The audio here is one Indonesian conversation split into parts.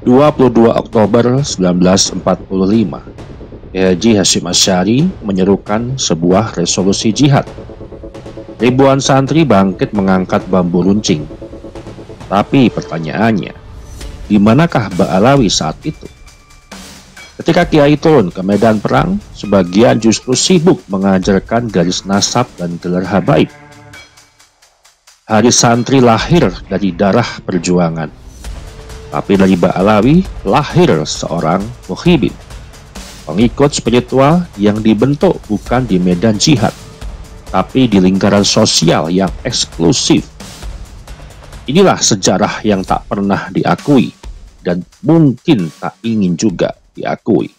22 Oktober 1945, Kiai Haji Hasyim Asy'ari menyerukan sebuah resolusi jihad. Ribuan santri bangkit mengangkat bambu runcing. Tapi pertanyaannya, di manakah Ba'alawi saat itu? Ketika Kiai turun ke medan perang, sebagian justru sibuk mengajarkan garis nasab dan gelar habaib. Hari santri lahir dari darah perjuangan, tapi dari Ba'alawi lahir seorang muhibin, pengikut spiritual yang dibentuk bukan di medan jihad, tapi di lingkaran sosial yang eksklusif. Inilah sejarah yang tak pernah diakui dan mungkin tak ingin juga diakui.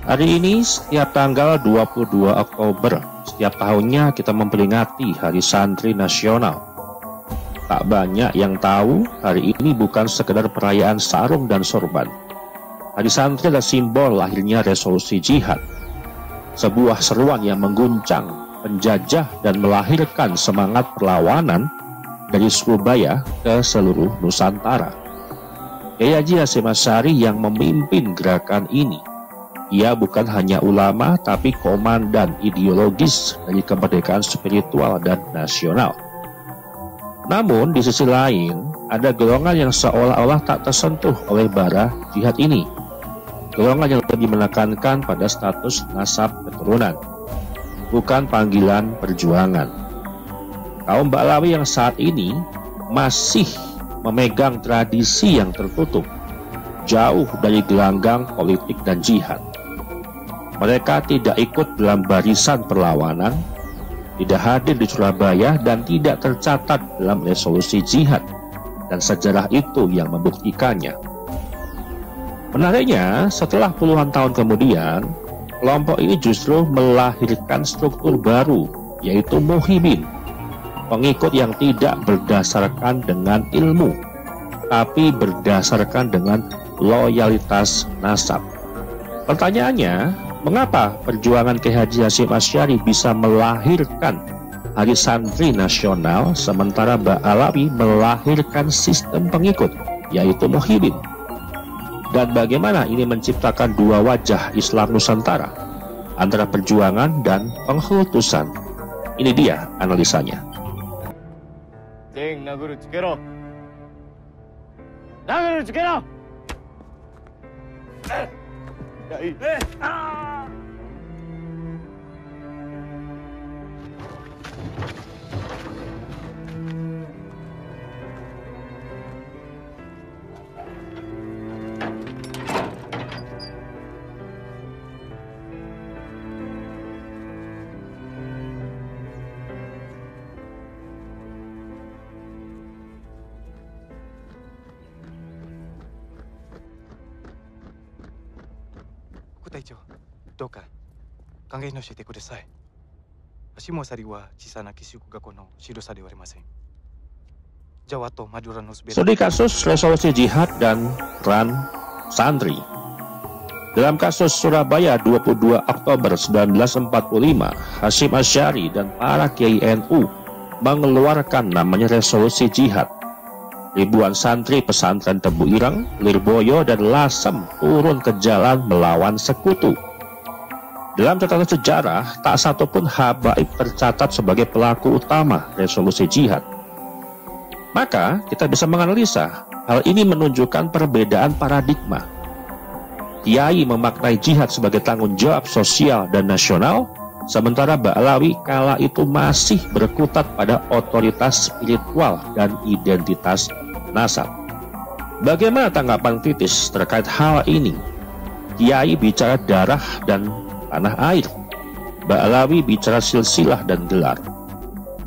Hari ini setiap tanggal 22 Oktober setiap tahunnya kita memperingati Hari Santri Nasional. Tak banyak yang tahu hari ini bukan sekedar perayaan sarung dan sorban. Hari Santri adalah simbol lahirnya resolusi jihad, sebuah seruan yang mengguncang, penjajah dan melahirkan semangat perlawanan dari Surabaya ke seluruh Nusantara. Kiai Haji Hasyim Asy'ari yang memimpin gerakan ini. Ia bukan hanya ulama, tapi komandan ideologis dari kemerdekaan spiritual dan nasional. Namun, di sisi lain, ada golongan yang seolah-olah tak tersentuh oleh bara jihad ini. Golongan yang lebih menekankan pada status nasab keturunan, bukan panggilan perjuangan. Kaum Ba'alawi yang saat ini masih memegang tradisi yang tertutup, jauh dari gelanggang politik dan jihad. Mereka tidak ikut dalam barisan perlawanan, tidak hadir di Surabaya, dan tidak tercatat dalam resolusi jihad, dan sejarah itu yang membuktikannya. Menariknya, setelah puluhan tahun kemudian, kelompok ini justru melahirkan struktur baru, yaitu muhibin, pengikut yang tidak berdasarkan dengan ilmu, tapi berdasarkan dengan loyalitas nasab. Pertanyaannya, mengapa perjuangan Kiai Haji Hasyim Asy'ari bisa melahirkan Hari Santri Nasional sementara Ba'alawi melahirkan sistem pengikut, yaitu muhibin? Dan bagaimana ini menciptakan dua wajah Islam Nusantara antara perjuangan dan pengkultusan? Ini dia analisanya. Naguru tsukero. Naguru tsukero. Taicho, どうか歓迎のしてください。Hasyim Asy'ari wa Cisana Kisuku Gakono Shidosa de Waremasen. Jawa to Madura Nusbet. Studi kasus resolusi jihad dan peran santri. Dalam kasus Surabaya 22 Oktober 1945, Hasyim Asy'ari dan para Kiai NU mengeluarkan namanya resolusi jihad. Ribuan santri pesantren Tebu Ireng, Lirboyo, dan Lasem turun ke jalan melawan sekutu. Dalam catatan sejarah, tak satupun habaib tercatat sebagai pelaku utama resolusi jihad. Maka, kita bisa menganalisa, hal ini menunjukkan perbedaan paradigma. Kiai memaknai jihad sebagai tanggung jawab sosial dan nasional, sementara Ba'alawi kala itu masih berkutat pada otoritas spiritual dan identitas nasab. Bagaimana tanggapan kritis terkait hal ini? Kiai bicara darah dan tanah air, Ba'alawi bicara silsilah dan gelar.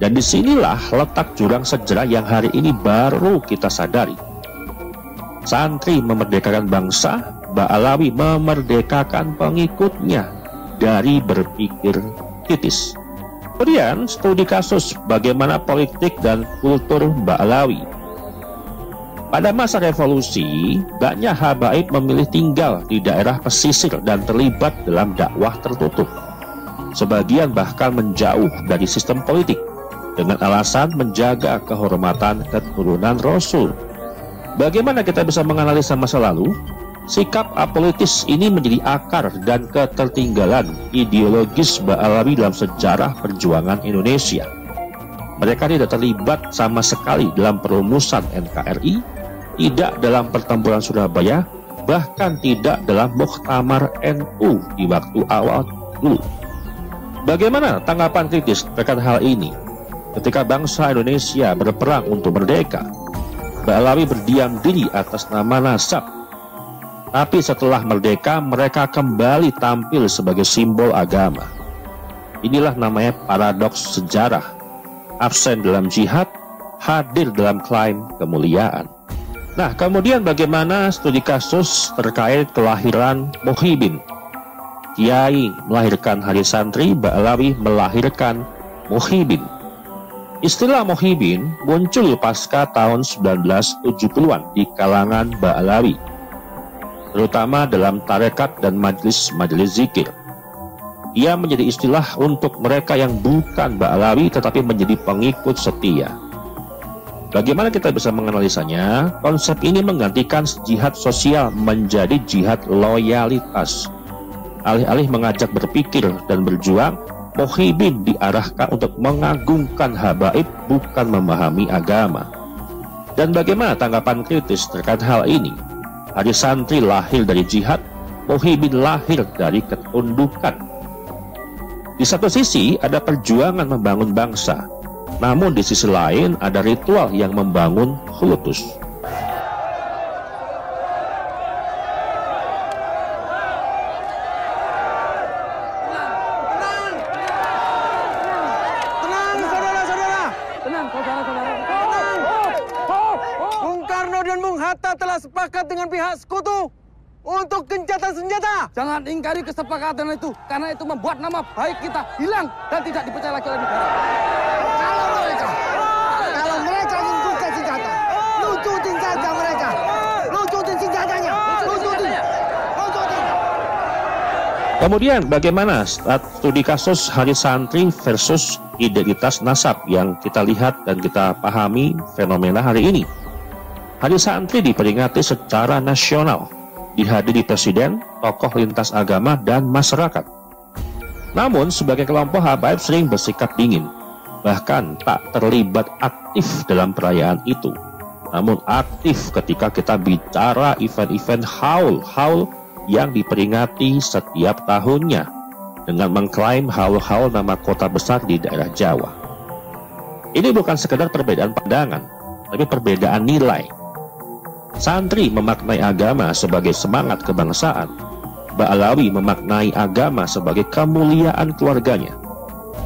Dan disinilah letak jurang sejarah yang hari ini baru kita sadari. Santri memerdekakan bangsa, Ba'alawi memerdekakan pengikutnya dari berpikir kritis. Kemudian studi kasus bagaimana politik dan kultur Ba'alawi. Pada masa revolusi, banyak habaib memilih tinggal di daerah pesisir dan terlibat dalam dakwah tertutup. Sebagian bahkan menjauh dari sistem politik dengan alasan menjaga kehormatan keturunan Rasul. Bagaimana kita bisa menganalisa masa lalu? Sikap apolitis ini menjadi akar dan ketertinggalan ideologis Ba'alawi dalam sejarah perjuangan Indonesia. Mereka tidak terlibat sama sekali dalam perumusan NKRI, tidak dalam pertempuran Surabaya, bahkan tidak dalam Muktamar NU di waktu awal dulu. Bagaimana tanggapan kritis terkait hal ini? Ketika bangsa Indonesia berperang untuk merdeka, Ba'alawi berdiam diri atas nama nasab. Tapi setelah merdeka, mereka kembali tampil sebagai simbol agama. Inilah namanya paradoks sejarah. Absen dalam jihad, hadir dalam klaim kemuliaan. Nah, kemudian bagaimana studi kasus terkait kelahiran Muhyiddin? Kiai melahirkan Hari Santri, Ba'alawi melahirkan Muhyiddin. Istilah Muhyiddin muncul pasca tahun 1970-an di kalangan Ba'alawi, terutama dalam tarekat dan majelis zikir. Ia menjadi istilah untuk mereka yang bukan Ba'alawi tetapi menjadi pengikut setia. Bagaimana kita bisa menganalisanya? Konsep ini menggantikan jihad sosial menjadi jihad loyalitas. Alih-alih mengajak berpikir dan berjuang, Muhyiddin diarahkan untuk mengagungkan habaib, bukan memahami agama. Dan bagaimana tanggapan kritis terkait hal ini? Hari Santri lahir dari jihad, Muhyiddin lahir dari ketundukan. Di satu sisi ada perjuangan membangun bangsa, namun di sisi lain ada ritual yang membangun khulutus. Hatta telah sepakat dengan pihak sekutu untuk gencatan senjata. Jangan ingkari kesepakatan itu, karena itu membuat nama baik kita hilang dan tidak dipercaya lagi oleh negara. Kalau mereka ingin gencatan senjata, lucutin saja mereka. Lucutin senjatanya. Lucutin. Kemudian bagaimana studi kasus Hari Santri versus identitas nasab yang kita lihat dan kita pahami fenomena hari ini? Hari Santri diperingati secara nasional, dihadiri presiden, tokoh lintas agama, dan masyarakat. Namun, sebagai kelompok habaib sering bersikap dingin, bahkan tak terlibat aktif dalam perayaan itu. Namun aktif ketika kita bicara event-event haul yang diperingati setiap tahunnya, dengan mengklaim haul nama kota besar di daerah Jawa. Ini bukan sekedar perbedaan pandangan, tapi perbedaan nilai. Santri memaknai agama sebagai semangat kebangsaan, Ba'alawi memaknai agama sebagai kemuliaan keluarganya.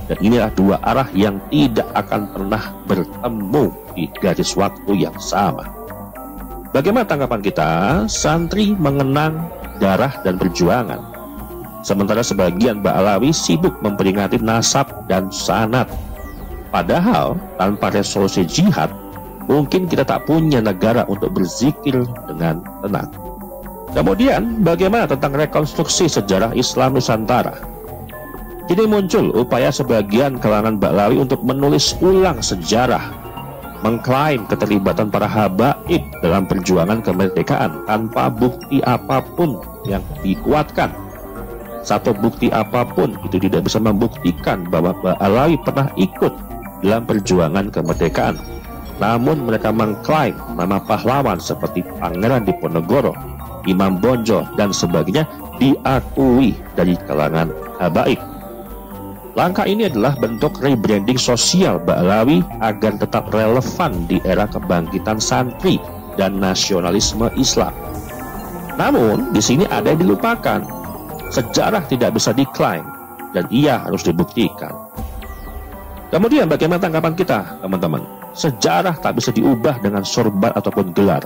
Dan inilah dua arah yang tidak akan pernah bertemu di garis waktu yang sama. Bagaimana tanggapan kita? Santri mengenang darah dan perjuangan, sementara sebagian Ba'alawi sibuk memperingati nasab dan sanad. Padahal tanpa resolusi jihad, mungkin kita tak punya negara untuk berzikir dengan tenang. Kemudian, bagaimana tentang rekonstruksi sejarah Islam Nusantara? Kini muncul upaya sebagian kalangan Ba'alawi untuk menulis ulang sejarah, mengklaim keterlibatan para habaib dalam perjuangan kemerdekaan tanpa bukti apapun yang dikuatkan. Satu bukti apapun itu tidak bisa membuktikan bahwa Ba'alawi pernah ikut dalam perjuangan kemerdekaan. Namun mereka mengklaim nama pahlawan seperti Pangeran Diponegoro, Imam Bonjol, dan sebagainya diakui dari kalangan habaib. Langkah ini adalah bentuk rebranding sosial Ba'alawi agar tetap relevan di era kebangkitan santri dan nasionalisme Islam. Namun di sini ada yang dilupakan. Sejarah tidak bisa diklaim dan ia harus dibuktikan. Kemudian bagaimana tanggapan kita, teman-teman? Sejarah tak bisa diubah dengan sorban ataupun gelar.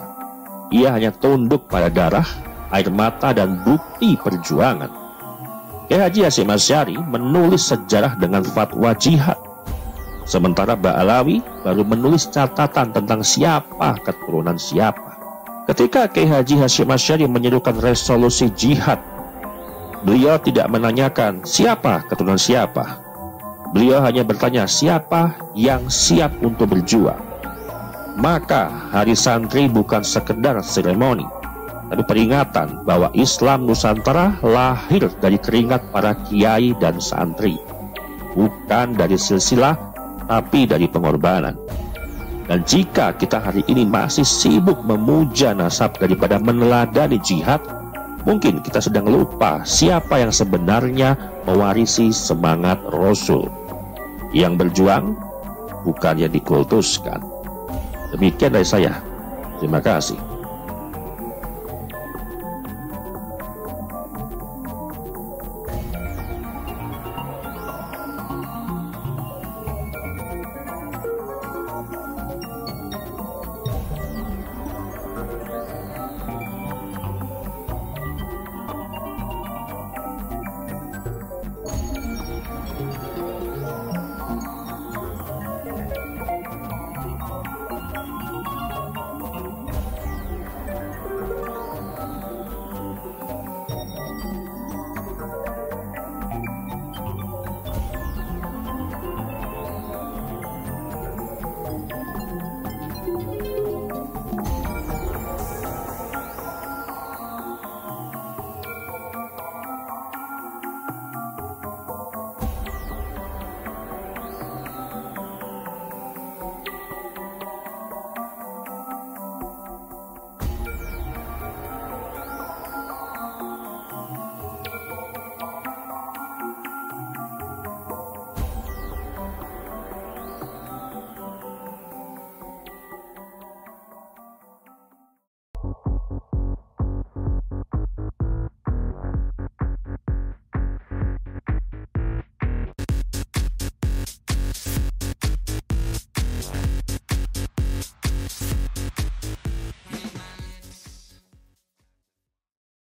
Ia hanya tunduk pada darah, air mata dan bukti perjuangan. Kiai Haji Hasyim Asy'ari menulis sejarah dengan fatwa jihad, sementara Ba'alawi baru menulis catatan tentang siapa keturunan siapa. Ketika Kiai Haji Hasyim Asy'ari menyerukan resolusi jihad, beliau tidak menanyakan siapa keturunan siapa. Beliau hanya bertanya siapa yang siap untuk berjuang. Maka Hari Santri bukan sekedar seremoni, tapi peringatan bahwa Islam Nusantara lahir dari keringat para kiai dan santri, bukan dari silsilah, tapi dari pengorbanan. Dan jika kita hari ini masih sibuk memuja nasab daripada meneladani jihad, mungkin kita sedang lupa siapa yang sebenarnya mewarisi semangat Rasul, yang berjuang bukan yang dikultuskan. Demikian dari saya. Terima kasih.